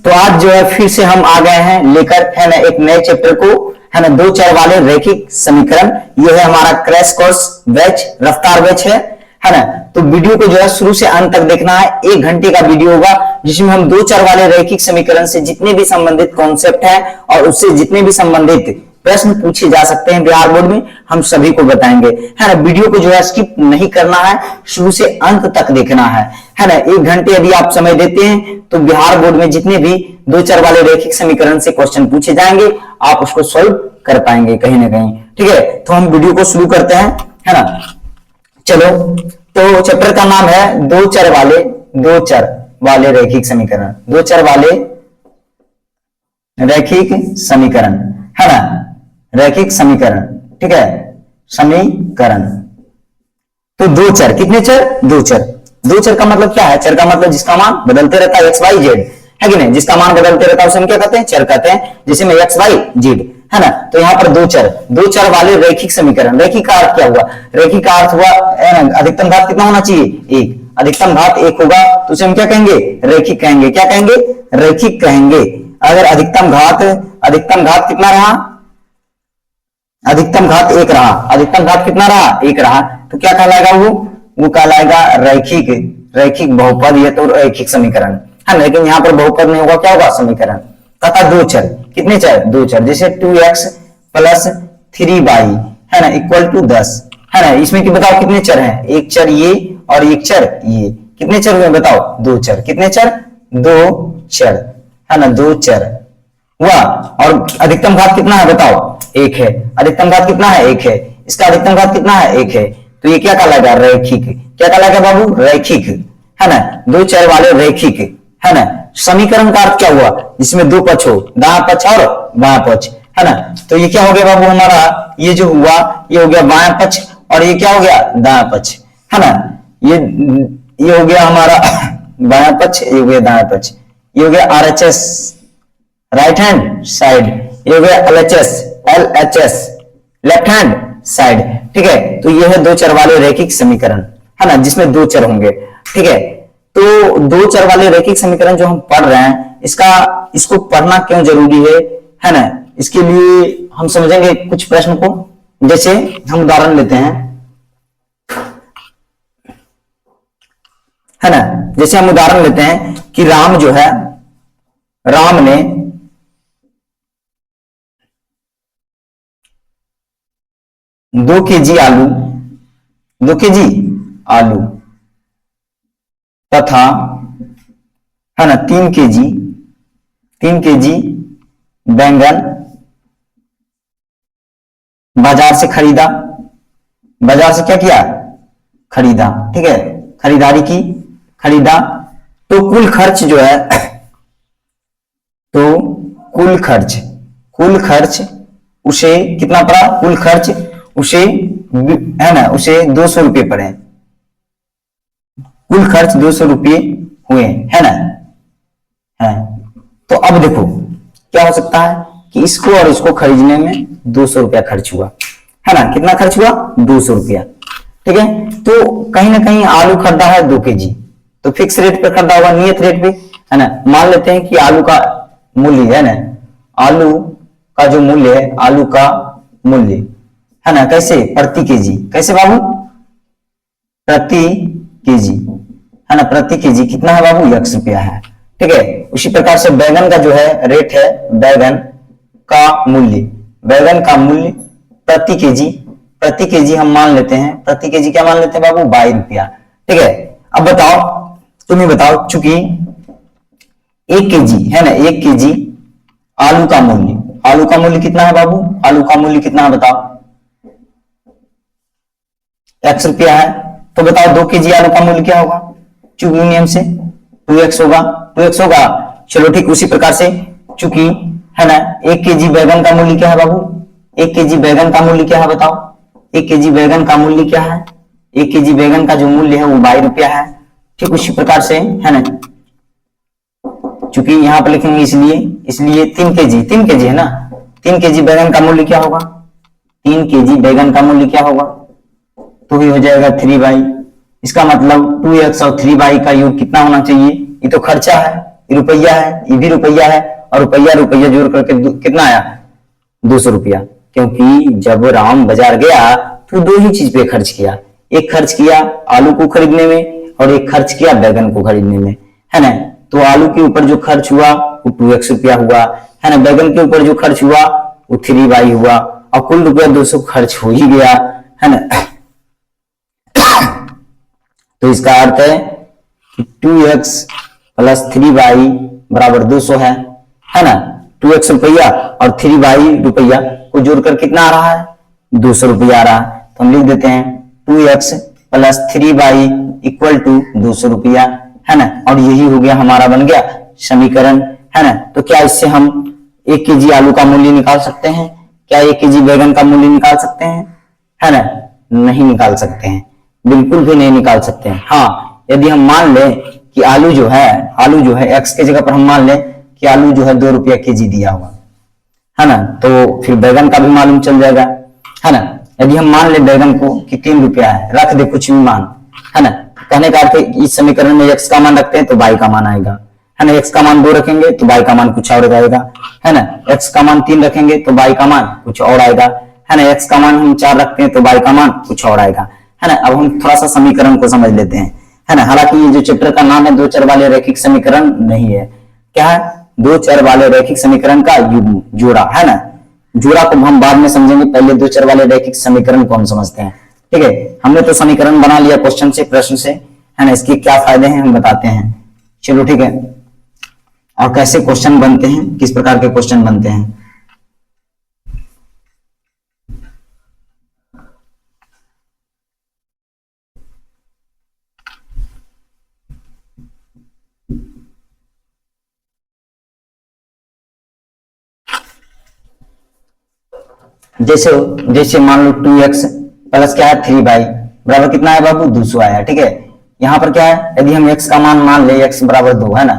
तो आज जो है फिर से हम आ गए हैं लेकर, है ना, एक नए चैप्टर को, है ना, दो चर वाले रैखिक समीकरण। ये है हमारा क्रैश कोर्स बैच, रफ्तार बैच है ना। तो वीडियो को जो है शुरू से अंत तक देखना है। 1 घंटे का वीडियो होगा जिसमें हम दो चर वाले रैखिक समीकरण से जितने भी संबंधित कॉन्सेप्ट है और उससे जितने भी संबंधित प्रश्न पूछे जा सकते हैं बिहार बोर्ड में, हम सभी को बताएंगे, है ना। वीडियो को जो है स्किप नहीं करना है, शुरू से अंत तक देखना है ना। 1 घंटे यदि आप समय देते हैं तो बिहार बोर्ड में जितने भी दो चर वाले रैखिक समीकरण से क्वेश्चन पूछे जाएंगे आप उसको सॉल्व कर पाएंगे कहीं ना कहीं। ठीक है, तो हम वीडियो को शुरू करते हैं, है ना। चलो, तो चैप्टर का नाम है दो चर वाले रैखिक समीकरण, दो चर वाले रैखिक समीकरण, है ना, रैखिक समीकरण। ठीक है, समीकरण। तो दो चर, कितने चर? दो चर। दो चर का मतलब क्या है? चर का मतलब जिसका मान बदलते रहता है, एक्स वाई जेड, है कि नहीं। जिसका मान बदलते रहता है उसे हम क्या कहते हैं? चर कहते हैं, जिसे में एक्स वाई जेड, है ना। तो यहाँ पर दो चर वाले रैखिक समीकरण। रैखिक का अर्थ क्या हुआ? रैखिक का अर्थ हुआ अधिकतम घात कितना होना चाहिए? 1। अधिकतम घात 1 होगा तो उसे हम क्या कहेंगे? रैखिक कहेंगे। क्या कहेंगे? रैखिक कहेंगे। अगर अधिकतम घात कितना रहा? अधिकतम घात 1 रहा। अधिकतम घात कितना रहा? 1 रहा। तो क्या कहलाएगा? वो कहलाएगा रैखिक बहुपद, या तो रैखिक समीकरण, है ना। लेकिन यहाँ पर बहुपद नहीं होगा, क्या होगा? समीकरण। तथा दो चर, कितने चर? दो चर। जैसे 2x + 3y, है ना, इक्वल टू 10, है ना। इसमें कि बताओ कितने चर हैं? एक चर ये और एक चर ये। कितने चर हुए बताओ? दो चर। कितने चर? दो चर, है ना, दो चर हुआ। और अधिकतम घात कितना है बताओ? 1 है। अधिकतम घात कितना है? 1 है। इसका अधिकतम घात कितना है? 1 है। तो ये क्या कहलाएगा? रैखिक। क्या कहलाएगा बाबू? रैखिक, है ना। दो चर वाले रैखिक, है ना। समीकरण का अर्थ क्या हुआ? जिसमें दो पक्ष हो, दायां पक्ष और बायां पक्ष, है ना। तो ये क्या हो गया बाबू हमारा? ये जो हुआ ये हो गया बायां पक्ष, और ये क्या हो गया? दायां पक्ष, है ना। ये हो गया हमारा बायां पक्ष, ये हो गया दायां पक्ष। ये हो गया RHS, राइट हैंड साइड। ये हो गया LHS, लेफ्ट हैंड साइड। ठीक है, तो ये है दो चर वाले रैखिक समीकरण, है ना, जिसमें दो चर होंगे। ठीक है, तो दो चर वाले रैखिक समीकरण जो हम पढ़ रहे हैं, इसको पढ़ना क्यों जरूरी है ना। इसके लिए हम समझेंगे कुछ प्रश्न को। जैसे हम उदाहरण लेते हैं, है ना। जैसे हम उदाहरण लेते हैं कि राम जो है, राम ने 2 kg आलू तथा, है ना, 3 kg बैंगन बाजार से खरीदा। बाजार से क्या किया? खरीदा। ठीक है, खरीदा। तो कुल खर्च जो है, तो कुल खर्च उसे कितना पड़ा? कुल खर्च उसे, है ना, उसे 200 रुपये पड़े। कुल खर्च 200 रुपये हुए, है ना। है, तो अब देखो क्या हो सकता है कि इसको और इसको खरीदने में 200 रुपया खर्च हुआ, है ना। कितना खर्च हुआ? 200 रुपया। ठीक है, तो कहीं ना कहीं आलू खरीदा है 2 kg, तो फिक्स रेट पे खरीदा होगा, नियत रेट पे, है ना। मान लेते हैं कि आलू का मूल्य, है ना, आलू का जो मूल्य है, आलू का मूल्य, है ना, कैसे? प्रति केजी। कैसे बाबू? प्रति केजी, है ना। प्रति केजी कितना है बाबू? X रुपया है। ठीक है, उसी प्रकार से बैगन का जो है रेट है, बैगन का मूल्य प्रति केजी हम मान लेते हैं, प्रति केजी क्या मान लेते हैं बाबू? 22 रुपया। ठीक है, अब बताओ, तुम ही बताओ, चूंकि 1 kg, है ना, 1 kg आलू का मूल्य कितना है बाबू? आलू का मूल्य कितना है बताओ? X रुपया है। तो बताओ 2 kg आलू का मूल्य क्या होगा? चूंकि नियम से 2x होगा। चलो ठीक, उसी प्रकार से चूंकि, है ना, 1 kg बैगन का मूल्य क्या है बाबू? 1 kg बैगन का मूल्य क्या है बताओ? 1 kg बैगन का मूल्य क्या है? 1 kg बैगन का जो मूल्य है वो 22 रुपया है। ठीक उसी प्रकार से, है ना, चूंकि यहां पर लिखेंगे इसलिए 3 kg है ना। 3 kg बैगन का मूल्य क्या होगा? 3 kg बैगन का मूल्य क्या होगा? तो ये हो जाएगा 3y। इसका मतलब 2x और 3y का योग कितना होना चाहिए? ये तो खर्चा है, रुपया है, ये भी रुपया है, और रुपया रुपया जोड़ करके कितना आया 200 रुपया। क्योंकि जब राम बाजार गया तो दो ही चीज पे खर्च किया, एक खर्च किया आलू को खरीदने में और एक खर्च किया बैगन को खरीदने में, है ना। तो आलू के ऊपर जो खर्च हुआ वो 2x रुपया हुआ, है ना। बैगन के ऊपर जो खर्च हुआ वो 3y हुआ, और कुल रुपया 200 खर्च हो ही गया, है ना। तो इसका अर्थ है कि 2x प्लस 3y बराबर 200 है ना। 2x रुपया और 3y रुपया को जोड़कर कितना आ रहा है 200 रुपया आ रहा है। तो हम लिख देते हैं 2x plus 3y equal to 200 रुपया, है ना। और यही हो गया हमारा बन गया समीकरण, है ना। तो क्या इससे हम 1 केजी आलू का मूल्य निकाल सकते हैं? क्या 1 केजी बैगन का मूल्य निकाल सकते हैं? है ना, नहीं निकाल सकते हैं, बिल्कुल भी नहीं निकाल सकते हैं। हाँ, यदि हम मान लें कि आलू जो है x के जगह पर हम मान लें कि आलू जो है 2 रुपया केजी दिया हुआ, है ना, तो फिर बैगन का भी मालूम चल जाएगा, है ना। यदि हम मान ले बैगन को कि 3 रुपया है, रख दे कुछ भी मान, है ना। कहने का अर्थ इस समीकरण में x का मान रखते हैं तो y का मान आएगा, है ना। x का मान 2 रखेंगे तो y का मान कुछ और आएगा, है ना। x का मान 3 रखेंगे तो y का मान कुछ और आएगा, है ना। x का मान हम 4 रखते हैं तो y का मान कुछ और आएगा, है ना। अब हम थोड़ा सा समीकरण को समझ लेते हैं, है ना। हालांकि ये जो चैप्टर का नाम है 2 चर वाले रैखिक समीकरण नहीं है, क्या है 2 चर वाले रैखिक समीकरण का युग्म, जोड़ा, है ना। जोड़ा को हम बाद में समझेंगे, पहले 2 चर वाले रैखिक समीकरण को हम समझते हैं, ठीक है। हमने तो समीकरण बना लिया क्वेश्चन से, प्रश्न से, है ना। इसके क्या फायदे हैं हम बताते हैं, चलो ठीक है। और कैसे क्वेश्चन बनते हैं, किस प्रकार के क्वेश्चन बनते हैं। जैसे जैसे मान लो 2x प्लस क्या है 3y बराबर कितना है बाबू 200 आया, ठीक है। यहाँ पर क्या है, यदि हम x का मान ले x बराबर 2, है ना,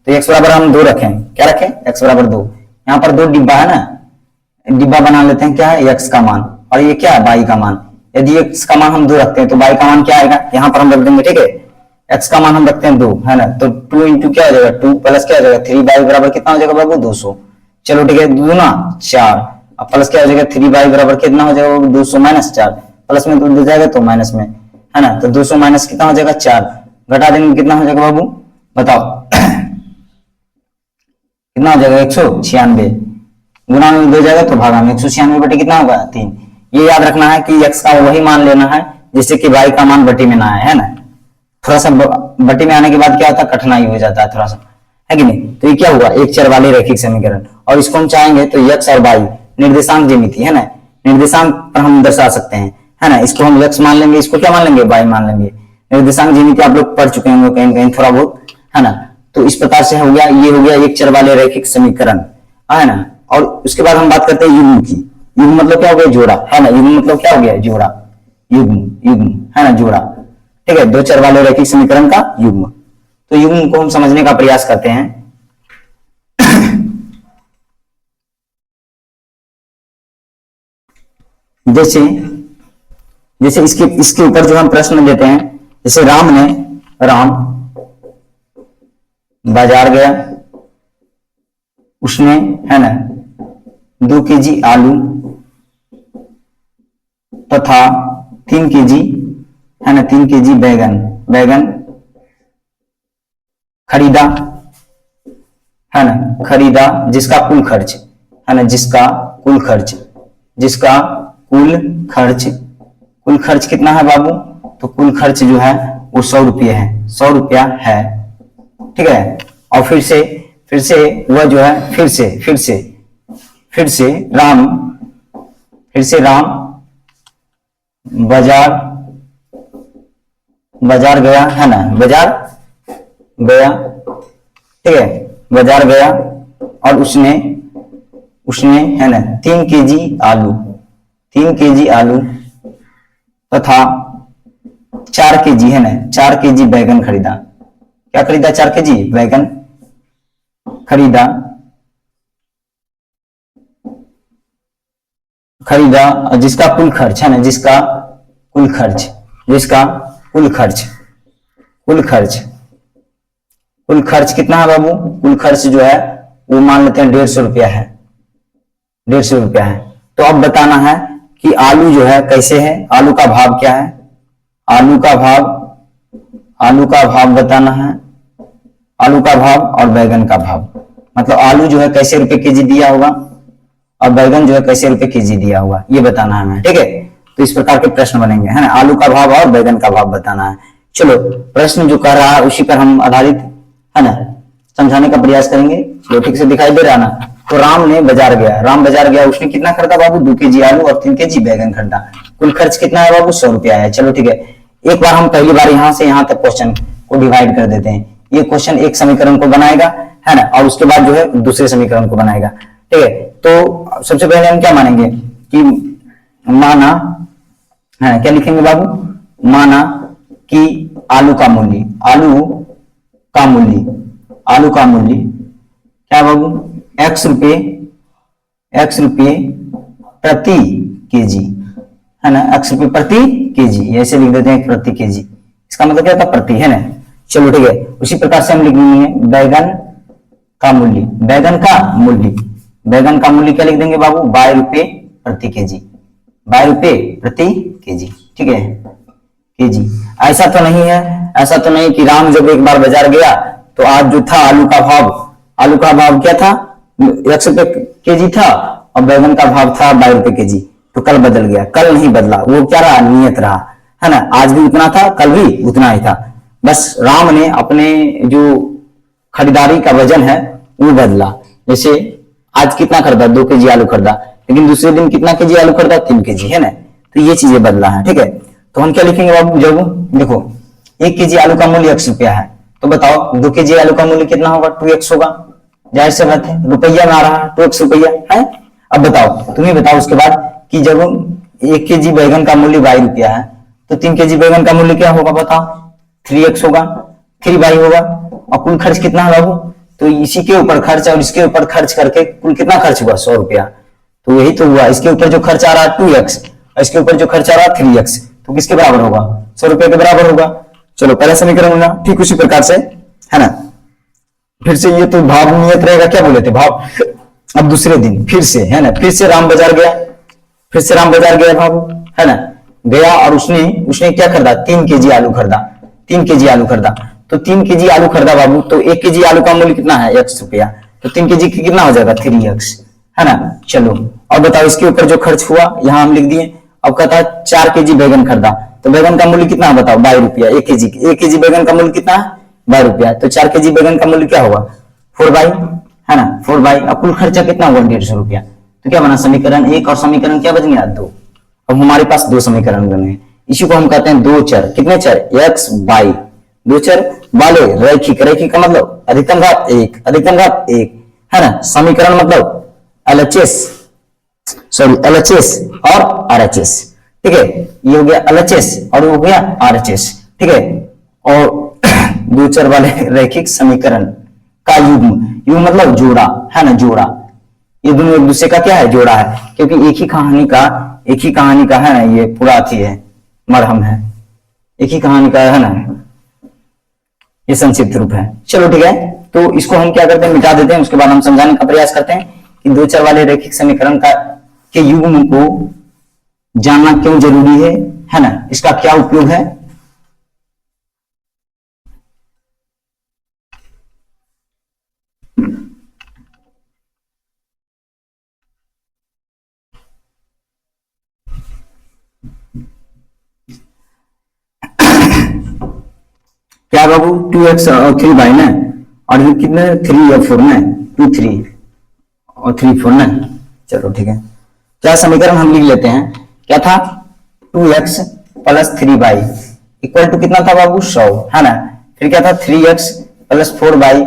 तो x बराबर हम 2 रखें, क्या रखें x बराबर 2। यहाँ पर 2 डिब्बा है ना, डिब्बा बना लेते हैं, क्या है x का मान और ये क्या है y का मान। यदि x का मान हम 2 रखते हैं तो y का मान क्या आएगा, यहाँ पर हम रख देंगे, ठीक है। x का मान हम रखते हैं 2, है ना, तो 2 इंटू क्या हो जाएगा 2 प्लस क्या हो जाएगा 3y बराबर कितना हो जाएगा बाबू 200। चलो ठीक है, 2 ना 4, अब प्लस क्या हो जाएगा 3y बराबर कितना हो जाएगा 200 माइनस 4, प्लस में 2 दे जाएगा तो माइनस में, है ना। तो 200 माइनस कितना हो जाएगा 4, घटा देंगे कितना हो जाएगा बाबू बताओ कितना हो जाएगा 196, गुना में 2 जाएगा तो भागा में 196 बटे कितना होगा 3। ये याद रखना है कि x का वही मान लेना है जिससे कि y का मान बटी में ना आए, है ना। थोड़ा सा बटी में आने के बाद क्या होता है कठिनाई हो जाता है थोड़ा सा, है कि नहीं। तो ये क्या हुआ एक चर वाले रैखिक समीकरण, और इसको हम चाहेंगे तो x और y निर्देशांक ज्यामिति, है ना, निर्देशांक पर हम दर्शा सकते हैं, है ना। इसको हम x मान लेंगे, इसको क्या मान लेंगे y मान लेंगे। निर्देशांक ज्यामिति आप लोग पढ़ चुके होंगे कहीं कहीं थोड़ा बहुत, है ना। तो इस प्रकार से हो गया, ये हो गया एक चर वाले रैखिक समीकरण, है ना। और उसके बाद हम बात करते हैं युग्म की। युग्म मतलब क्या हो गया जोड़ा, है ना। युग्म मतलब क्या हो गया जोड़ा, युग्म युग्म, है ना, जोड़ा, ठीक है। 2 चर वाले रैखिक समीकरण का युग्म। तो युग्म को हम समझने का प्रयास करते हैं। जैसे जैसे इसके ऊपर जो हम प्रश्न देते हैं, जैसे राम बाजार गया, उसने, है ना, 2 केजी आलू तथा 3 केजी, है ना, 3 केजी बैगन खरीदा, है ना, खरीदा, जिसका कुल खर्च, है ना, जिसका कुल खर्च कितना है बाबू, तो कुल खर्च जो है वो 100 रुपये है, 100 रुपया है, ठीक है। और फिर से वह जो है फिर से राम बाजार गया, है ना, बाजार गया, ठीक है, बाजार गया और उसने, है ना, 3 केजी आलू तथा 4 केजी, है ना, 4 केजी बैगन खरीदा। क्या खरीदा 4 केजी बैगन खरीदा, जिसका कुल खर्च, है ना, जिसका कुल खर्च कुल खर्च कितना है बाबू, कुल खर्च जो है वो मान लेते हैं 150 रुपया है, 150 रुपया है। तो अब बताना है कि आलू जो है कैसे है, आलू का भाव क्या है, आलू का भाव बताना है, आलू का भाव और बैगन का भाव, मतलब आलू जो है कैसे रुपए केजी दिया होगा और बैगन जो है कैसे रुपए केजी दिया होगा, ये बताना है हमें, ठीक है। तो इस प्रकार के प्रश्न बनेंगे, है ना, आलू का भाव और बैगन का भाव बताना है। चलो प्रश्न जो कर रहा है उसी पर हम आधारित, है ना, समझाने का प्रयास करेंगे। चलो ठीक से दिखाई दे रहा ना। तो राम बाजार गया, उसने कितना खरीदा बाबू, 2 केजी आलू और 3 केजी बैगन खरीदा। कुल खर्च कितना है बाबू, 100 रुपया है। चलो ठीक है, एक बार हम पहली बार यहाँ से यहाँ तक क्वेश्चन को डिवाइड कर देते हैं। ये क्वेश्चन एक समीकरण को बनाएगा, है ना, और उसके बाद जो है दूसरे समीकरण को बनाएगा, ठीक है। तो सबसे पहले हम क्या मानेंगे कि माना, है क्या लिखेंगे बाबू, माना कि आलू का मूल्य क्या बाबू, x रुपये प्रति केजी, है ना, x रुपये प्रति केजी, ऐसे लिख देते हैं प्रति केजी, इसका मतलब क्या था, प्रति, है ना। चलो ठीक है, उसी प्रकार से हम लिख लेंगे बैगन का मूल्य क्या लिख देंगे बाबू, 22 रुपये प्रति केजी, 22 रुपये प्रति केजी, ठीक है, केजी। ऐसा तो नहीं कि राम जब एक बार बाजार गया तो आज जो था आलू का भाव क्या था, 100 रुपये केजी था और बैगन का भाव था 22 रुपये केजी, तो कल बदल गया, कल नहीं बदला, वो क्या रहा, नियत रहा, है ना, आज भी उतना था, कल भी उतना ही था, बस राम ने अपने जो खरीदारी का वजन है वो बदला। जैसे आज कितना खरीदा, 2 केजी आलू खरीदा, लेकिन दूसरे दिन कितना केजी आलू खरीदा, 3 केजी, है ना, तो ये चीजें बदला है, ठीक है। तो हम क्या लिखेंगे बाबू, जब देखो 1 केजी आलू का मूल्य 100 रुपया है, तो बताओ 2 केजी आलू का मूल्य कितना होगा, 2x होगा, जाहिर सी बात है, रुपया में आ रहा है, 2x रुपया है। अब बताओ, तुम्हें बताओ उसके बाद कि जब 1 केजी बैगन का मूल्य 22 रुपया है, तो 3 केजी बैगन का मूल्य क्या होगा, बताओ, 3x होगा, 3y होगा, और कुल खर्च कितना है बाबू, तो इसी के ऊपर खर्च और इसके ऊपर खर्च करके कुल कितना खर्च हुआ, 100 रुपया। तो यही तो हुआ, इसके ऊपर जो खर्च आ रहा है 2x और इसके ऊपर जो खर्च आ रहा है 3x, तो किसके बराबर होगा, 100 रुपये के बराबर होगा। चलो पहला समीकरण होगा, ठीक उसी प्रकार से, है ना, फिर से ये तो भाव नियत रहेगा, क्या बोले थे भाव। अब दूसरे दिन फिर से, है ना, फिर से राम बाजार गया बाबू, है ना, गया और उसने क्या खरीदा, 3 केजी आलू खरीदा, 3 केजी आलू खरीदा। तो 3 केजी आलू खरीदा बाबू, तो 1 केजी आलू का मूल्य कितना है, 1 रुपया, तो 3 केजी की कितना हो जाएगा, 3x, है ना। चलो अब बताओ इसके ऊपर जो खर्च हुआ यहाँ हम लिख दिए। अब कहता है 4 केजी बैगन खरीदा, तो बैगन का मूल्य कितना है बताओ, 22 रुपया, 1 केजी बैगन का मूल्य कितना है, 22 रुपया, तो 4 केजी बैगन का मूल्य क्या होगा, 4y, है ना, 4y। अब कुल खर्चा कितना हुआ, 150 रुपया। तो क्या बना, समीकरण 1 और समीकरण क्या बच गया, 2। अब हमारे पास 2 समीकरण बने हैं, इसी को हम कहते हैं 2 चर। कितने चर, x y, 2 चर वाले रैखिक का मतलब अधिकतम घात 1, है ना। समीकरण मतलब LHS और RHS, ठीक है, ये हो गया LHS और ये हो गया RHS, ठीक है। और 2 चर वाले रैखिक समीकरण का युग्म मतलब जोड़ा, है ना, जोड़ा, ये दोनों एक दूसरे का क्या है, जोड़ा है, क्योंकि एक ही कहानी का है ना, ये पूरा थी है, मरहम है, एक ही कहानी का है ना, ये संक्षिप्त रूप है। चलो ठीक है, तो इसको हम क्या करते हैं, मिटा देते हैं, उसके बाद हम समझाने का प्रयास करते हैं कि 2 चर वाले रैखिक समीकरण के युग्म को जानना क्यों जरूरी है ना, इसका क्या उपयोग है। क्या बाबू, 2x और 3y ना, और ये कितने 3 और 4 ना, 2 3 और 3 4 ना। चलो ठीक है, क्या समीकरण हम लिख लेते हैं, क्या था, 2x plus 3y equal to कितना था बाबू, 100, है ना। फिर क्या था, 3x plus 4y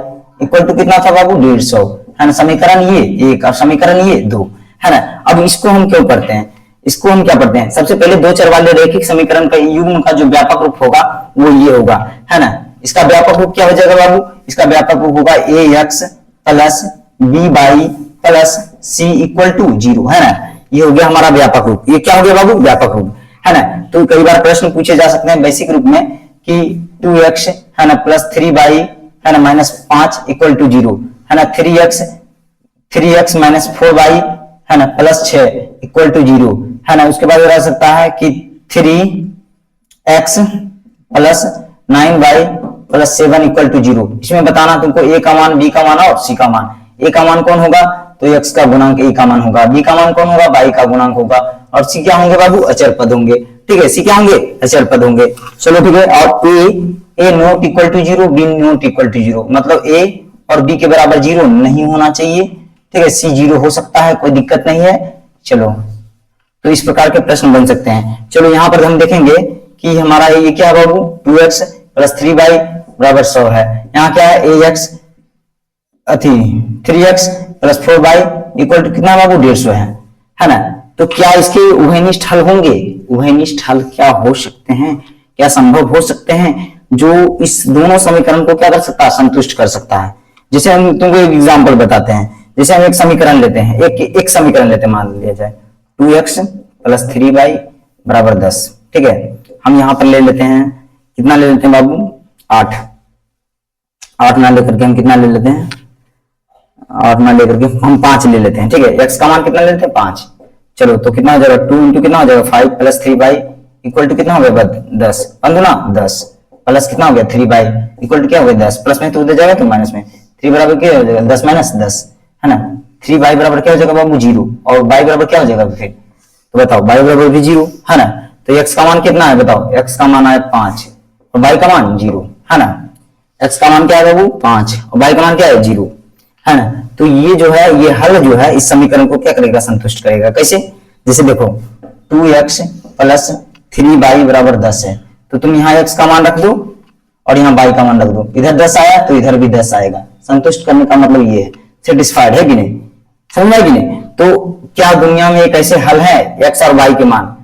equal to कितना था बाबू, 150, है ना। समीकरण ये 1 और समीकरण ये 2, है ना। अब इसको हम क्यों पढ़ते हैं, इसको हम क्या पढ़ते हैं, सबसे पहले 2 चर वाले रैखिक समीकरण का युग्म का जो व्यापक रूप होगा वो ये होगा, है ना। इसका व्यापक रूप क्या हो जाएगा बाबू, इसका व्यापक रूप होगा ax plus by plus c equal to 0, है ना। ये हो गया हमारा व्यापक रूप, ये क्या हो गया बाबू, व्यापक रूप, है ना। तो कई बार प्रश्न पूछे जा सकते हैं बेसिक रूप में कि 2x, है ना, प्लस 3y है ना माइनस 5 इक्वल टू 0 है ना 3x माइनस 4y है ना प्लस 6 इक्वल टू 0 है ना। उसके बाद रह सकता है कि 3x plus 9y plus 7 equal to 0। इसमें बताना तुमको a का मान, b का मान और c का मान। a का मान कौन होगा तो x का गुणांक a का मान होगा, b का मान कौन होगा y का गुणांक होगा, और c क्या होंगे बाबू अचर पद होंगे। ठीक है, c क्या होंगे अचर पद होंगे। चलो ठीक है, और a not equal to 0, b not equal to 0, मतलब a और b के बराबर 0 नहीं होना चाहिए। ठीक है, c 0 हो सकता है, कोई दिक्कत नहीं है। चलो तो इस प्रकार के प्रश्न बन सकते हैं। चलो यहाँ पर हम देखेंगे कि हमारा ये क्या है बाबू 2x प्लस 3y बराबर 100 है। यहाँ क्या है ax 3x plus 4y equal to कितना बाबू 150 है ना। तो क्या इसके उभयनिष्ठ हल होंगे? उभयनिष्ठ हल क्या हो सकते हैं, क्या संभव हो सकते हैं जो इस दोनों समीकरण को क्या कर सकता है, संतुष्ट कर सकता है। जैसे हम तुमको एक एग्जांपल बताते हैं, जैसे हम एक समीकरण लेते हैं, एक समीकरण लेते हैं, मान लिया जाए 2x प्लस 3y बराबर 10। ठीक है, हम यहां पर ले लेते हैं, कितना ले लेते हैं बाबू 8 ना लेकर के हम कितना ले लेते हैं, 8 ना लेकर के हम 5 ले लेते हैं। ठीक है, x का मान कितना ले लेते हैं 5। चलो तो कितना हो जाएगा 2 इंटू कितना हो जाएगा 5 प्लस 3y इक्वल टू कितना हो गया 10, 10 प्लस कितना हो गया 3y इक्वल टू क्या हो गया 10, प्लस में तो उधर जाएगा तो माइनस में, 3 बराबर क्या हो जाएगा 10 माइनस 10 है ना। 3y बराबर क्या हो जाएगा बाबू 0, और y बराबर क्या हो जाएगा फिर, तो बताओ y बराबर भी 0 है ना। तो x का मान कितना है बताओ, x का मान है 5 और y का मान 0 है ना। x का मान क्या है बाबू 5 और y का मान क्या है 0 है ना। तो ये जो है ये हल जो है इस समीकरण को क्या करेगा, संतुष्ट करेगा। कैसे, जैसे देखो 2x प्लस 3y बराबर 10 है, तो तुम यहाँ x का मान रख दो और यहाँ y का मान रख दो, इधर 10 आया तो इधर भी 10 आएगा। संतुष्ट करने का मतलब ये है, सेटिस्फाइड है कि नहीं, समझ में कि नहीं। तो क्या दुनिया में एक ऐसे हल है x और y के मान,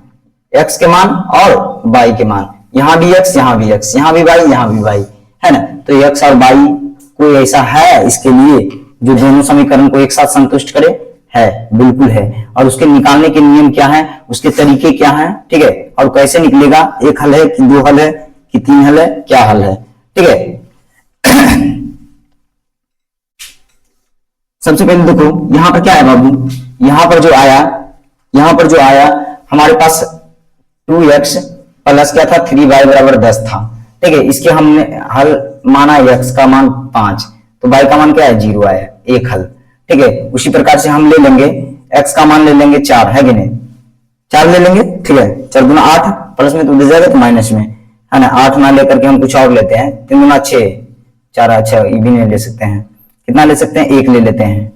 x के मान और y के मान, यहाँ भी x यहाँ भी x, यहाँ भी y यहाँ भी y है ना। तो x और y कोई ऐसा है इसके लिए जो दोनों समीकरण को एक साथ संतुष्ट करे, है बिल्कुल है। और उसके निकालने के नियम क्या है, उसके तरीके क्या हैं, ठीक है, और कैसे निकलेगा, एक हल है कि 2 हल है कि 3 हल है, क्या हल है। ठीक है सबसे पहले देखो यहाँ पर क्या है बाबू, यहाँ पर जो आया हमारे पास 2x प्लस क्या था 3y बराबर 10 था। ठीक है, इसके हमने हल माना x का मान 5, तो y का मान क्या है 0 आया, एक हल। ठीक है, उसी प्रकार से हम ले लेंगे x का मान ले लेंगे 4 है कि नहीं, 4 ले लेंगे। ठीक है, 4 गुना 8 प्लस में तो उधर जाएगा तो माइनस में है ना। 8 ना लेकर के हम कुछ और लेते हैं, 3 गुना 6 4 अच्छा ये भी नहीं ले सकते हैं, कितना ले सकते हैं 1 ले लेते हैं,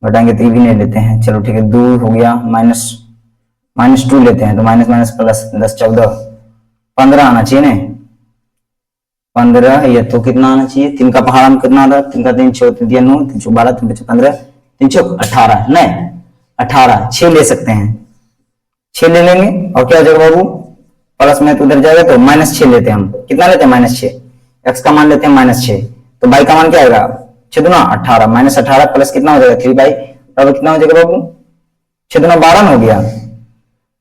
घटाएंगे तो ये भी नहीं लेते हैं। चलो ठीक है 2 हो गया, माइनस 2 लेते हैं तो माइनस माइनस प्लस 10 14 15 आना चाहिए ना, 15 ये तो कितना आना चाहिए, 3 का पहाड़ हम कितना था, 3 का 3 6 3 9 3 12 3 15 3 18 नहीं 18 6 ले सकते हैं, 6 ले लेंगे और क्या हो जाएगा बाबू प्लस में तो उधर जाएगा तो -6 लेते हैं हम, कितना लेते हैं -6, x का मान लेते हैं -6, तो y का मान क्या आएगा 6 दूना 18 -18 प्लस कितना हो जाएगा 3y बराबर कितना हो जाएगा बाबू 6 दूना 12 हो गया,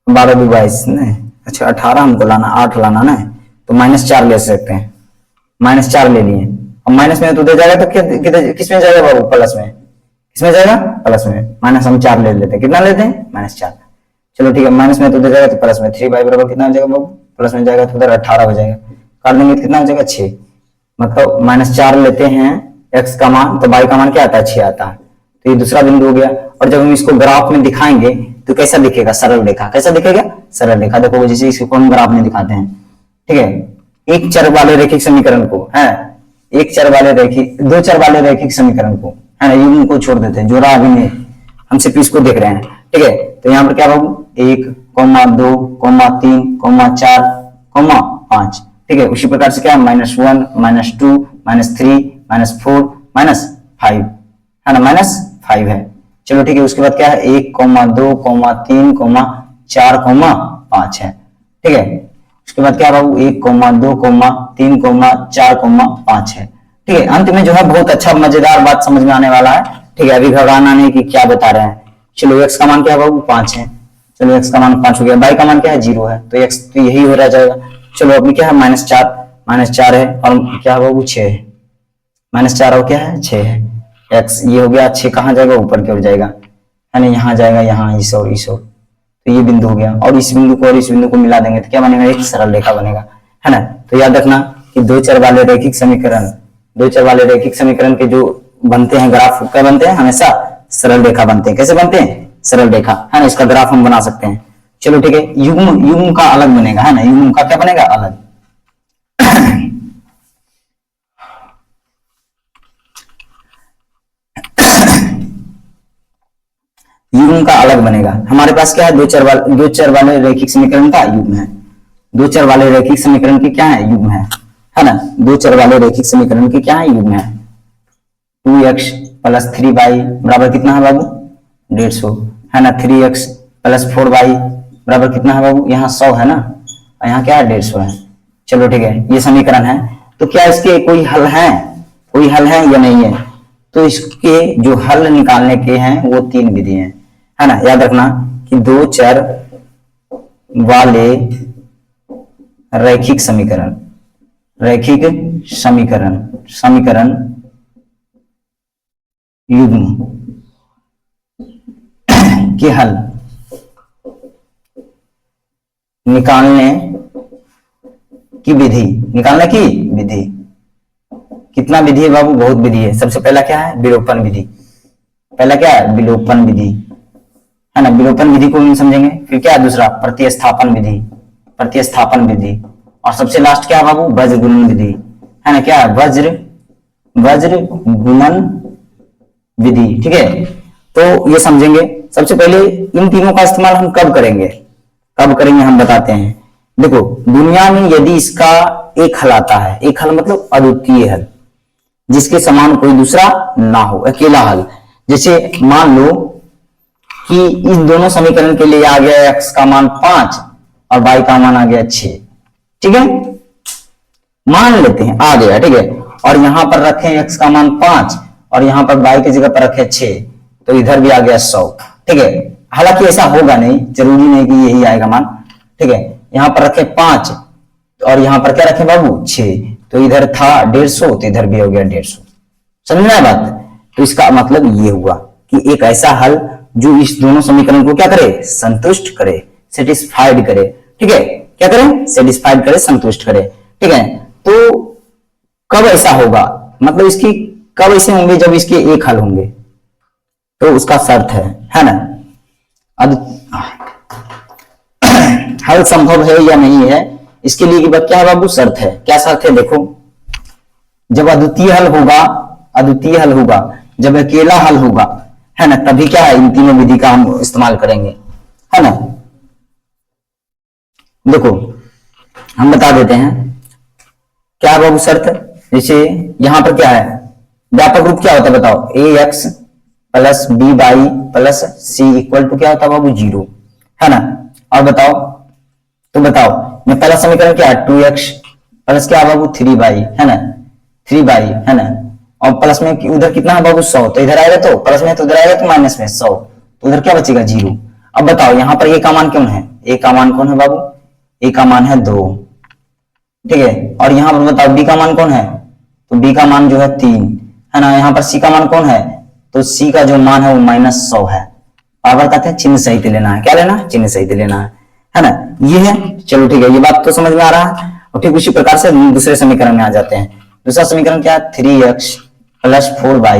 12 भी 22 नहीं, अच्छा 18 हमको लाना 8 लाना ना, तो -4 ले सकते हैं, -4 ले लिए। अब माइनस में तो उधर जाएगा तो किस में जाएगा बाबू प्लस में, किसमें जाएगा प्लस में, माइनस हम 4 ले लेते हैं, कितना लेते हैं -4। चलो ठीक है, माइनस में तो उधर जाएगा तो प्लस में 3y बराबर कितना हो जाएगा बाबू, प्लस में जाएगा तो उधर 18 हो जाएगा, काट देंगे तो कितना हो जाएगा 6, मतलब -4 लेते हैं x का मान तो y का मान क्या आता है 6 आता है, तो ये दूसरा बिंदु हो गया। और जब हम इसको ग्राफ में दिखाएंगे तो कैसा दिखेगा, सरल रेखा, कैसा दिखेगा सरल रेखा। देखो जैसे इसको हम ग्राफ में दिखाते हैं, ठीक है, एक चर वाले रैखिक समीकरण को है, एक चर वाले रैखिक, 2 चर वाले रैखिक समीकरण को है ना, ये उनको छोड़ देते हैं जो रहा अभी नहीं, हम सिर्फ इसको देख रहे हैं। ठीक है, तो यहाँ पर क्या बाबू 1, 2, 3, 4, 5। ठीक है, उसी प्रकार से क्या -1, -2, -3, -4, -5 है ना, -5 है। चलो ठीक है, उसके बाद क्या है 1, 2, 3, 4, 5 है। ठीक है, उसके बाद क्या बाबू 1, 2, 3, 4, 5 है। ठीक है, अंत में जो है बहुत अच्छा मजेदार बात समझ में आने वाला है। ठीक है, अभी घबराना नहीं कि क्या बता रहे हैं। चलो x का मान क्या है बाबू 5 है, चलो x का मान 5 हो गया, y का मान क्या है 0 है, तो x तो यही हो रह जाएगा। चलो अभी क्या है -4 है और क्या है बाबू 6 है, -4 और क्या है 6 है, x ये हो गया 6 कहाँ जाएगा ऊपर की ओर जाएगा, है ना, यहाँ जाएगा, यहाँ इस और इस ओर, तो ये बिंदु हो गया और इस बिंदु को और इस बिंदु को मिला देंगे तो क्या बनेगा, एक सरल रेखा बनेगा, है ना। तो याद रखना कि दो चर वाले रैखिक समीकरण के जो बनते हैं ग्राफ क्या बनते हैं, हमेशा सरल रेखा बनते हैं। कैसे बनते हैं, सरल रेखा, है ना, इसका ग्राफ हम बना सकते हैं। चलो ठीक है, युग्म का अलग बनेगा, है ना, युग्म का क्या बनेगा, अलग। युग्म का अलग बनेगा। हमारे पास क्या है, दो चर वाले रैखिक समीकरण का युग्म है, दो चर वाले रैखिक समीकरण के क्या है, युग्म है ना, दो चर वाले रैखिक समीकरण के क्या है, युग्म है। 2x प्लस 3y बराबर कितना है बाबू, 150, है ना। 3x प्लस 4y बराबर कितना है बाबू, यहाँ 100 है ना, और यहाँ क्या है 150 है। चलो ठीक है, ये समीकरण है। तो क्या इसके कोई हल है, कोई हल है या नहीं है, तो इसके जो हल निकालने के हैं वो 3 विधि हैं, है ना। याद रखना कि दो चर वाले रैखिक समीकरण युग्म के हल निकालने की विधि, कितना विधि है बाबू, बहुत विधि है। सबसे पहला क्या है, विलोपन विधि, पहला क्या है, विलोपन विधि, है ना, विलोपन विधि को हम समझेंगे। फिर क्या है दूसरा, प्रतिस्थापन विधि, और सबसे लास्ट क्या है बाबू, वज्र गुणन विधि, है ना, क्या है, वज्र गुणन विधि, ठीक है। तो ये समझेंगे। सबसे पहले इन तीनों का इस्तेमाल हम कब करेंगे हम बताते हैं। देखो, दुनिया में यदि इसका एक हल आता है, एक हल मतलब अद्वितीय हल, जिसके समान कोई दूसरा ना हो, अकेला हल। जैसे मान लो कि इस दोनों समीकरण के लिए आ गया x का मान 5 और y का मान आ गया 6, ठीक है, मान लेते हैं आ गया, ठीक है, और यहां पर रखें x का मान 5 और यहां पर y की जगह पर रखे 6, तो इधर भी आ गया 100, ठीक है। हालांकि ऐसा होगा नहीं, जरूरी नहीं कि यही आएगा मान, ठीक है। यहां पर रखे 5 और यहां पर क्या रखे बाबू 6, तो इधर था 150 तो इधर भी हो गया 150, समझ में आया बात। तो इसका मतलब ये हुआ कि एक ऐसा हल जो इस दोनों समीकरण को क्या करे, संतुष्ट करे, सेटिस्फाइड करे, ठीक है, क्या करे, सेटिस्फाइड करे, संतुष्ट करे, ठीक है। तो कब ऐसा होगा, मतलब इसकी कब ऐसे होंगे, जब इसके एक हल होंगे, तो उसका शर्त है ना। अब हल संभव है या नहीं है, इसके लिए क्या है बाबू, शर्त है। क्या शर्त है, देखो, जब अद्वितीय हल होगा, जब अकेला हल होगा, है ना, तभी क्या है, इन तीनों विधि का हम इस्तेमाल करेंगे, है ना। देखो हम बता देते हैं क्या है बाबू शर्त। जैसे यहां पर क्या है, व्यापक रूप क्या होता है बताओ, ax plus b y plus c equal to क्या होता है बाबू 0, है ना। और बताओ, तो बताओ मैं पहला समीकरण क्या है, 2x प्लस क्या बाबू 3y, है ना, 3y, है ना, और प्लस में उधर कितना है बाबू 100, तो इधर आएगा तो प्लस में, तो उधर आएगा तो माइनस में 100, तो उधर क्या बचेगा 0। अब बताओ यहाँ पर a का मान कौन है, a का मान कौन है बाबू, a का मान है 2, ठीक है। और यहाँ पर बताओ b का मान कौन है, तो b का मान जो है 3, है ना। यहाँ पर c का मान कौन है, तो c का जो मान है वो -100 है। पावर कहते हैं चिन्ह सहित लेना है, क्या लेना है, चिन्ह सहित लेना है ना, ये है। चलो ठीक है, ये बात तो समझ में आ रहा है। और ठीक उसी प्रकार से दूसरे समीकरण में आ जाते हैं। दूसरा समीकरण क्या है, 3x प्लस 4y,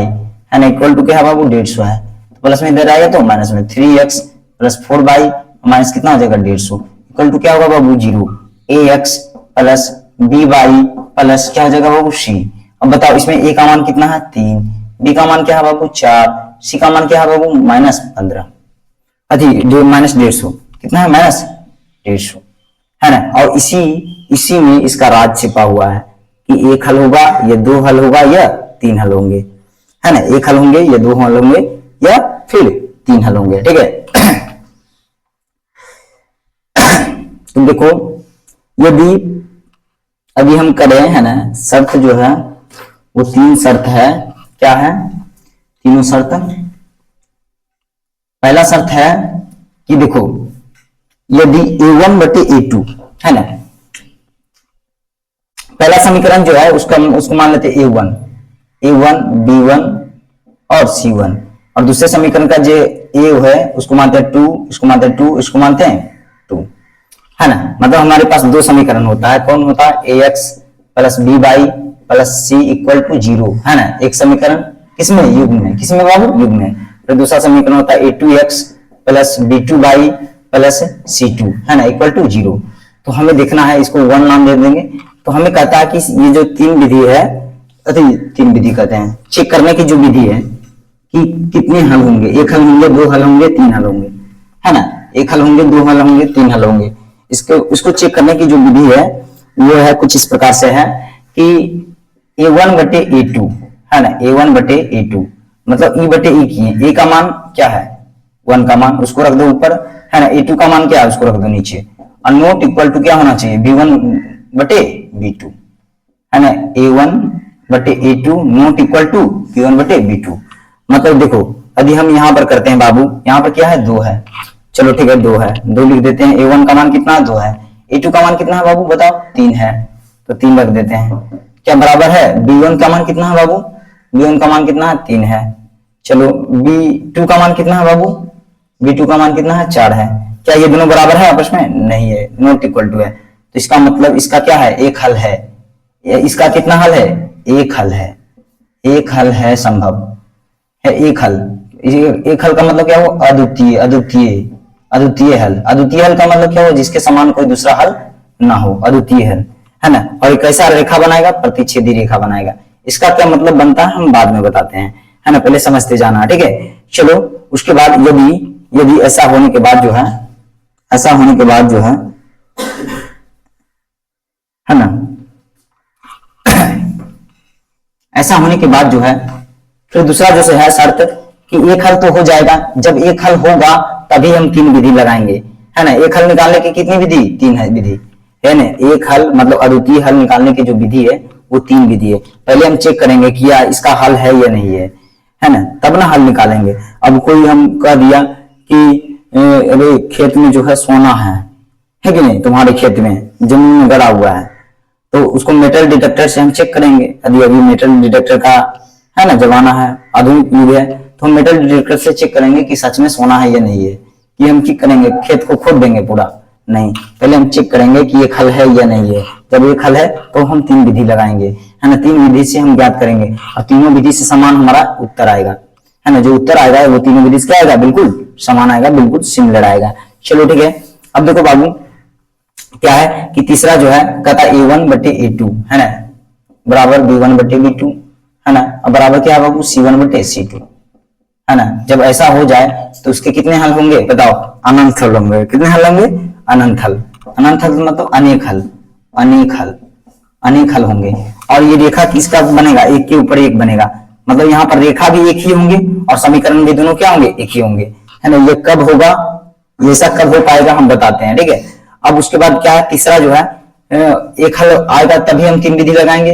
है ना, इक्वल टू क्या है बाबू 150 है, तो प्लस में इधर आएगा तो माइनस में 3x प्लस 4y माइनस कितना हो जाएगा 150, इक्वल टू क्या होगा बाबू 0, ax प्लस by प्लस क्या हो जाएगा बाबू c। अब बताओ इसमें a का मान कितना है 3, b का मान क्या है बाबू 4, c का मान क्या है बाबू -15, -150, कितना है -150, है ना। और इसी में इसका राज छिपा हुआ है कि एक हल होगा या दो हल होगा या तीन हल होंगे, है ना, एक हल होंगे या दो हल होंगे या फिर तीन हल होंगे, ठीक है। तो देखो यदि अभी हम करें, है ना, शर्त जो है वो 3 शर्त है, क्या है, तीनों शर्त। पहला शर्त है कि देखो यदि a1 बटे a2, है ना, पहला समीकरण जो है उसको मान लेते a1, A1 B1 और C1, और दूसरे समीकरण का जो ए है उसको मानते हैं 2, इसको मानते हैं 2, इसको मानते हैं 2, है ना। मतलब हमारे पास दो समीकरण होता है, कौन होता है ax plus b y plus c equal to 0, है ना। एक समीकरण किसमें, युग्म में, किसमें बाबू, युग्म में। फिर दूसरा समीकरण होता है a2x plus b2y plus c2, है ना, इक्वल टू 0। तो हमें देखना है, इसको 1 नाम दे देंगे। तो हमें कहता है कि ये जो तीन विधि है, तीन विधि कहते हैं, चेक करने की जो विधि है कि कितने हल होंगे, एक हल होंगे, दो हल होंगे, तीन हल होंगे, है ना। एक हल होंगे, दो हल होंगे, तीन हल होंगे। उसको चेक करने की जो विधि है वो है कुछ इस प्रकार से है कि a1 बटे a2, है ना, a1 बटे a2 मतलब e बटे e की है। a का मान क्या है, 1 का मान, उसको रख दो ऊपर, है ना। a2 का मान क्या है, उसको रख दो नीचे, और नोट इक्वल टू क्या होना चाहिए, b1 बटे b2, है ना। a1 बटे a2 note equal to b1 बटे b2। मतलब देखो, यदि हम यहां पर करते हैं बाबू, यहां पर क्या है, 2 है, चलो ठीक है 2 है, 2 लिख देते हैं। a1 का मान कितना है, 2 है। a2 का मान कितना है बाबू, बताओ, 3 है, तो 3 रख देते हैं। क्या बराबर है, b1 का मान कितना है बाबू, b1 का मान कितना है, 3 है। चलो b2 का मान कितना है बाबू, b2 का मान कितना है, 4 है। क्या ये दोनों बराबर है आपस में, नहीं है, नॉट इक्वल टू है। तो इसका मतलब इसका क्या है, एक हल है। इसका कितना हल है, एक हल है, एक हल है, संभव है, एक हल। एक हल का मतलब क्या हो, अद्वितीय, अद्वितीय, अद्वितीय हल। अद्वितीय हल का मतलब क्या हो, जिसके समान कोई दूसरा हल ना हो, अद्वितीय हल, है ना। और एक कैसा रेखा बनाएगा, प्रतिच्छेदी रेखा बनाएगा। इसका क्या मतलब बनता है हम बाद में बताते हैं, है ना, पहले समझते जाना, ठीक है। चलो उसके बाद यदि ऐसा होने के बाद जो है, ऐसा होने के बाद जो है ना, ऐसा होने के बाद जो है, फिर दूसरा जैसे है शर्त कि एक हल तो हो जाएगा। जब एक हल होगा तभी हम तीन विधि लगाएंगे, है ना। एक हल निकालने की कितनी विधि, तीन है विधि, है ना। एक हल मतलब अद्वितीय हल निकालने की जो विधि है वो तीन विधि है। पहले हम चेक करेंगे कि या इसका हल है या नहीं है ना, तब ना हल निकालेंगे। अब कोई हम कह दिया कि अरे खेत में जो है सोना है कि नहीं, तुम्हारे खेत में जमीन में गड़ा हुआ है, तो उसको मेटल डिटेक्टर से हम चेक करेंगे। यदि अभी मेटल डिटेक्टर का, है ना, जमाना है, आधुनिक युग है, तो हम मेटल डिटेक्टर से चेक करेंगे कि सच में सोना है या नहीं है। कि हम चेक करेंगे, खेत को खोद देंगे पूरा, नहीं, पहले हम चेक करेंगे कि एक हल है या नहीं है। जब एक हल है तो हम तीन विधि लगाएंगे, है ना। तीन विधि से हम ज्ञात करेंगे और तीनों विधि से समान हमारा उत्तर आएगा, है ना। जो उत्तर आएगा वो तीनों विधि से क्या आएगा, बिल्कुल समान आएगा, बिल्कुल सिमिलर आएगा। चलो ठीक है। अब देखो बाबू क्या है कि तीसरा जो है कहता a1 बटे a2, है ना, बराबर b1 बटे b2, है ना। अब बराबर क्या है बाबू, c1 बटे c2, है ना। जब ऐसा हो जाए तो उसके कितने हल होंगे बताओ, अनंत हल होंगे। कितने हल होंगे, अनंत हल। अनंत हल मतलब अनेक हल, अनेक हल, अनेक हल होंगे। और ये रेखा किसका बनेगा, एक के ऊपर एक बनेगा। मतलब यहाँ पर रेखा भी एक ही होंगे और समीकरण भी दोनों क्या होंगे, एक ही होंगे, है ना। ये कब होगा, ये ऐसा कब हो पाएगा हम बताते हैं, ठीक है। अब उसके बाद क्या है, तीसरा जो है एक हल आएगा तभी हम तीन विधि लगाएंगे।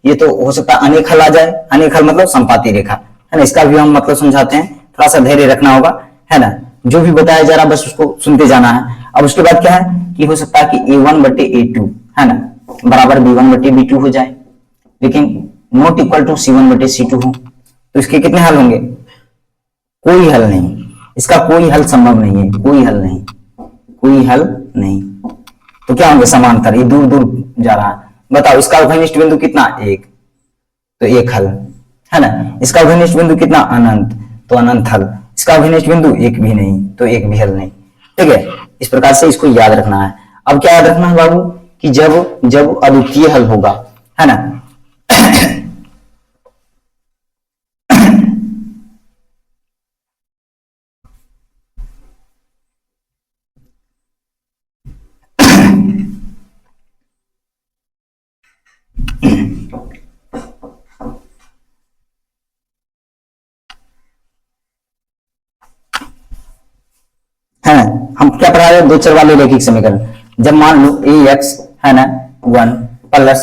ये तो हो सकता है अनेक हल आ जाए, अनेक हल मतलब संपाती रेखा, है ना। इसका भी हम मतलब समझाते हैं, थोड़ा सा धैर्य रखना होगा, है ना। जो भी बताया जा रहा बस उसको सुनते जाना है। अब उसके बाद क्या है कि हो सकता है कि a1 बटे a2, है ना, बराबर b1 बटे b2 हो जाए, लेकिन नॉट इक्वल टू c1 बटे c2 हो। तो इसके कितने हल होंगे, कोई हल नहीं, इसका कोई हल संभव नहीं है, कोई हल नहीं, कोई हल नहीं। तो क्या होंगे, समांतर, ये दूर दूर जा रहा है। बताओ इसका घनिष्ठ बिंदु कितना, एक, तो एक हल, है ना। इसका घनिष्ठ बिंदु कितना, अनंत, तो अनंत हल। इसका घनिष्ठ बिंदु एक भी नहीं, तो एक भी हल नहीं, ठीक है। इस प्रकार से इसको याद रखना है। अब क्या याद रखना है बाबू कि जब अद्वितीय हल होगा, है ना, है ना। हम क्या पढ़ा रहे हैं, दो चर वाले रैखिक समीकरण। जब मान लो ax, है ना, 1 plus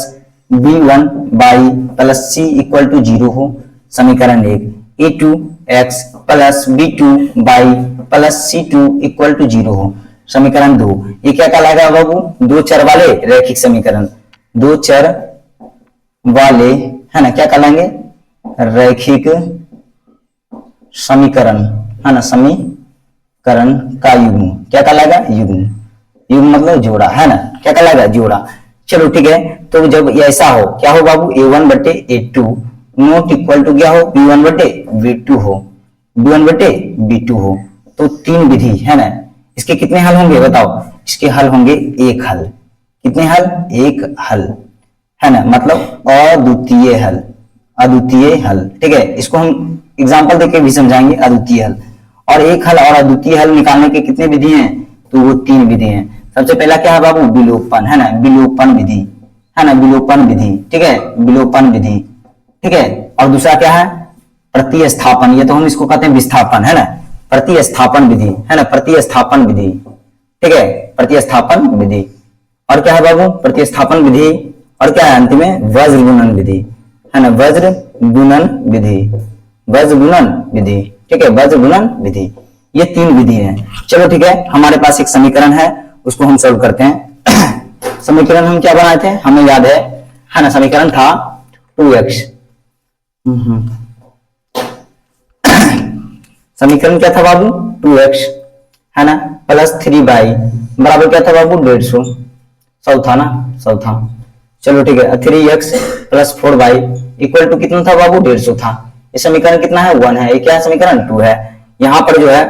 b1 by plus c equal to 0 हो, समीकरण 1। a2x plus b2 by plus c2 equal to 0 हो, समीकरण 2। ये क्या कहलाएगा बाबू, दो चर वाले रैखिक समीकरण, दो चर वाले, है ना, क्या कहलाएंगे, रैखिक समीकरण, है ना, समीकरण का युग्म क्या कहलाएगा? युग्म। युग्म मतलब जोड़ा, है ना, क्या कहलाएगा? जोड़ा। चलो ठीक है, तो जब ऐसा हो, क्या हो बाबू? a1 बटे a2 नॉट इक्वल टू क्या हो? b1 बटे b2 हो, b1 बटे b2 हो, तो तीन विधि है ना, इसके कितने हल होंगे बताओ? इसके हल होंगे एक हल। कितने हल? एक हल, है ना, मतलब अद्वितीय हल, अद्वितीय हल। ठीक है, इसको हम एग्जांपल देके भी समझाएंगे, अद्वितीय हल। और एक हल और अद्वितीय हल निकालने के कितने विधि हैं? तो वो तीन विधि हैं। सबसे पहला क्या है बाबू? विलोपन, है ना, विलोपन विधि, है ना, विलोपन विधि। ठीक है, विलोपन विधि। ठीक है, और दूसरा क्या है? प्रतिस्थापन, ये तो हम इसको कहते हैं विस्थापन, है ना, प्रतिस्थापन विधि, है ना, प्रतिस्थापन विधि। ठीक है, प्रतिस्थापन विधि। और क्या है बाबू? प्रतिस्थापन विधि। और क्या है अंत में? वज्र गुणन विधि, है ना, वज्र गुणन विधि, वज्र गुणन विधि। ठीक है, वज्र गुणन विधि, ये तीन विधि है। चलो ठीक है, हमारे पास एक समीकरण है, उसको हम सॉल्व करते हैं। समीकरण हम क्या बनाए थे? हमें याद है ना, समीकरण था 2x। समीकरण क्या था बाबू? 2x, है ना, प्लस 3y बराबर क्या था बाबू? 150। सौ था ना, सौ था। चलो ठीक है, 3x plus 4y equal to कितना था बाबू? 150 था। ये समीकरण कितना है? 1 है। ये क्या है? समीकरण 2 है। यहाँ पर जो है,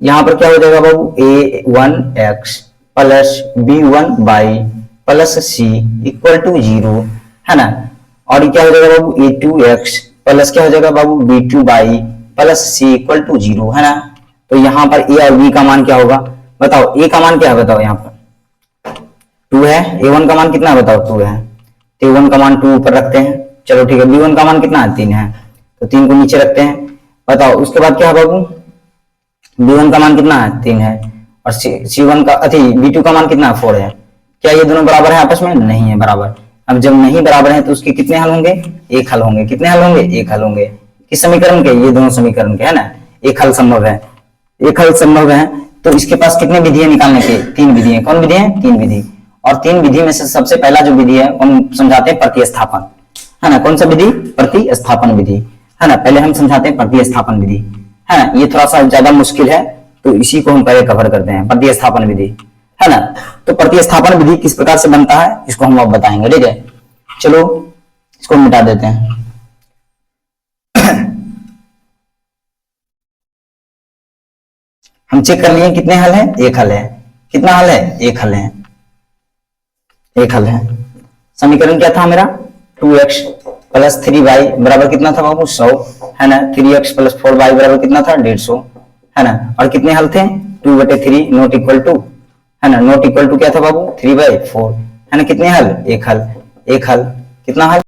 यहाँ पर क्या हो जाएगा बाबू? a1x plus b1y plus c equal to 0, है ना, और ये क्या हो जाएगा बाबू? a2x प्लस क्या हो जाएगा बाबू? b2y plus c equal to 0, है ना। तो यहाँ पर a और b का मान क्या होगा बताओ? a का मान क्या है बताओ? यहाँ पर 2 है, a1 का मान कितना है बताओ? 2 है, तो a1 का मान 2 ऊपर रखते हैं। चलो ठीक है, b1 का मान कितना है? 3 है, तो 3 को नीचे रखते हैं। बताओ उसके बाद क्या है बाबू? b1 का मान कितना है? 3 है, और c1 का b2 का मान कितना है? 4 है। क्या ये दोनों बराबर है आपस में? नहीं है बराबर। अब जब नहीं बराबर है तो उसके कितने हल होंगे? एक हल होंगे। कितने हल होंगे? एक हल होंगे। किस समीकरण के? ये दोनों समीकरण के, है ना, एक हल संभव है, एक हल संभव है। तो इसके पास कितने विधि है निकालने के? तीन विधि है। कौन विधि है? तीन विधि। और तीन विधि में से सबसे पहला जो विधि है हम समझाते हैं प्रतिस्थापन, है ना। कौन सा विधि? प्रतिस्थापन विधि, है ना। पहले हम समझाते हैं प्रतिस्थापन विधि, है ना। ये थोड़ा सा ज्यादा मुश्किल है, तो इसी को हम पहले कवर करते हैं, प्रतिस्थापन विधि, है ना। तो प्रतिस्थापन विधि किस प्रकार से बनता है इसको हम अब बताएंगे। ठीक है, चलो इसको मिटा देते हैं। हम चेक कर लिए कितने हल है? एक हल है। कितना हल है? एक हल है, एक हल है। समीकरण क्या था मेरा? 2x प्लस 3y बराबर कितना था बाबू? 100, है ना। 3x प्लस 4y बराबर कितना था? 150, है ना। और कितने हल थे? 2/3 नॉट इक्वल टू, है ना, नॉट इक्वल टू क्या था बाबू? 3/4, है ना। कितने हल? एक हल, एक हल। कितना हल?